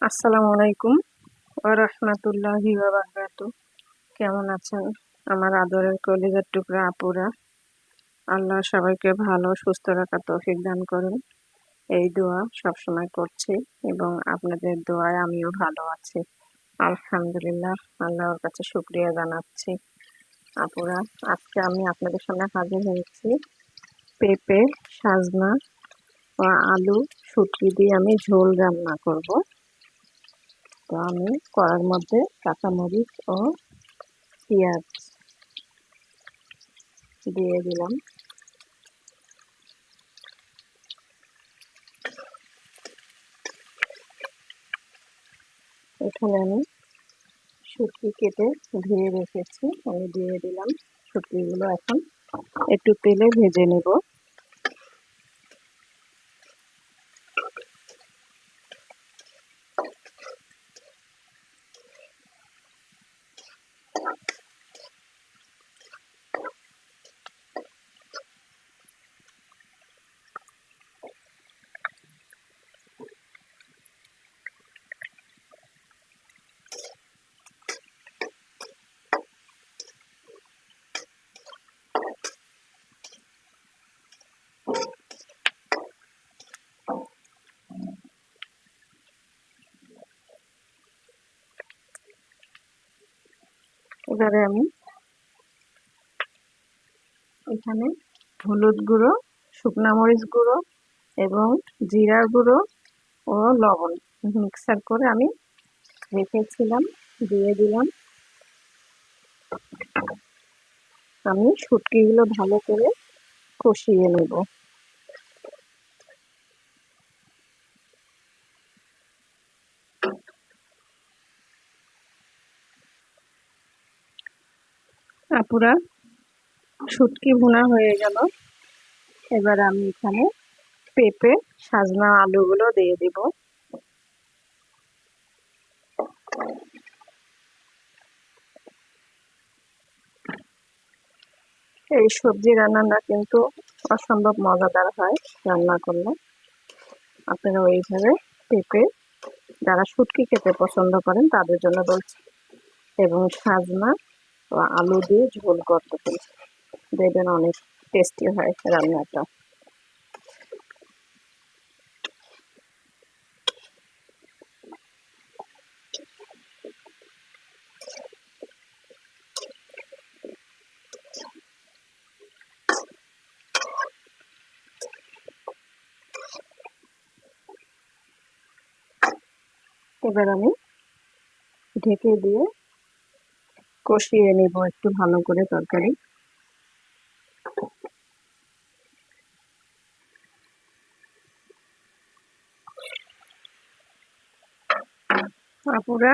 আসসালামু আলাইকুম ওয়া রাহমাতুল্লাহি ওয়া বারাকাতুহু। কেমন আছেন আমার আদরের কলিজার টুকরা আপুরা? আল্লাহ সবাইকে ভালো সুস্থ রাখার তৌফিক দান করুন, এই দোয়া সবসময় করছি এবং আপনাদের দোয়ায় আমিও ভালো আছি। আলহামদুলিল্লাহ, আল্লাহর কাছে শুকরিয়া জানাচ্ছি। আপুরা, আজকে আমি আপনাদের সামনে হাজির হয়েছি পেঁপে, সাজনা ও আলু, শুটকি দিয়ে আমি ঝোল রান্না করব। তো আমি কড়ার মধ্যে কাঁচামরিচ ও পেঁয়াজ দিয়ে দিলাম। এখানে আমি শুটকি কেটে ধুয়ে রেখেছি, আমি দিয়ে দিলাম। শুটকিগুলো এখন একটু তেলে ভেজে নেব। এবারে আমি এখানে হলুদ গুঁড়ো, শুকনা মরিচ গুঁড়ো এবং জিরা গুঁড়ো ও লবণ মিক্সার করে আমি রেখেছিলাম, দিয়ে দিলাম। আমি শুটকিগুলো ভালো করে কষিয়ে নেব। আপুরা, শুটকি ভুনা হয়ে গেল। এবার আমি এখানে পেঁপে, সাজনা, আলুগুলো দিয়ে দিব। এই সবজি রান্নাটা কিন্তু অসম্ভব মজাদার হয় রান্না করলে। আপনারা এইভাবে পেঁপে, যারা শুটকি খেতে পছন্দ করেন তাদের জন্য বলছি, এবং সাজনা ও আলু দিয়ে ঝোল করতে পারি, দেখবেন অনেক টেস্টি হয় রান্নাটা। এবার আমি ঢেকে দিয়ে কষিয়ে নেব একটু ভালো করে তরকারি। আপুরা,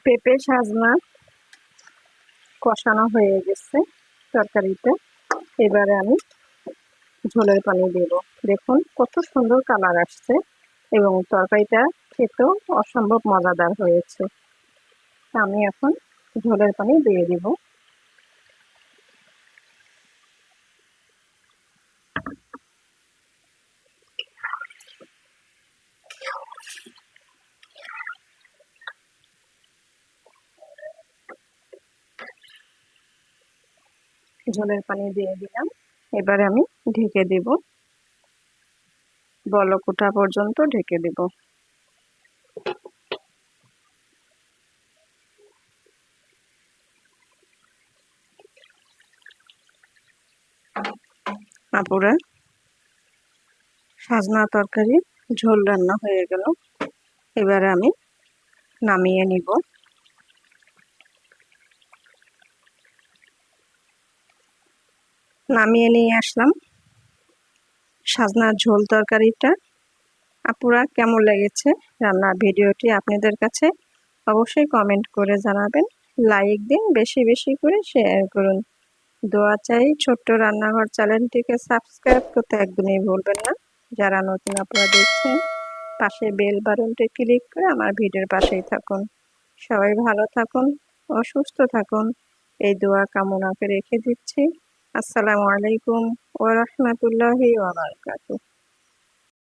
পেঁপে সাজনা কষানো হয়ে গেছে তরকারিতে। এবারে আমি ঝোলের পানি দেব। দেখুন কত সুন্দর কালার আসছে এবং তরকারিটা খেতেও অসম্ভব মজাদার হয়েছে। আমি এখন ঝোলের পানি দিয়ে দিব। ঝোলের পানি দিয়ে দিলাম। এবারে আমি ঢেকে দেব, বলক ওঠা পর্যন্ত ঢেকে দেব। আপুরা, সাজনা তরকারি ঝোল রান্না হয়ে গেল। এবারে আমি নামিয়ে নিব। নামিয়ে নিয়ে আসলাম সাজনার ঝোল তরকারিটা। আপুরা, কেমন লেগেছে রান্নার ভিডিওটি আপনাদের কাছে? অবশ্যই কমেন্ট করে জানাবেন, লাইক দিন, বেশি বেশি করে শেয়ার করুন। দোয়া চাই, ছোট্ট রান্নাঘর চ্যানেলটিকে সাবস্ক্রাইব করতে একদমই ভুলবেন না। যারা নতুন আপনারা দেখছেন, পাশে বেল বাটনটি ক্লিক করে আমার ভিডিওর পাশেই থাকুন। সবাই ভালো থাকুন ও সুস্থ থাকুন, এই দোয়া কামনা করে রেখে দিচ্ছি। আসসালামু আলাইকুম ওয়া রাহমাতুল্লাহি ওয়া বারাকাতুহু।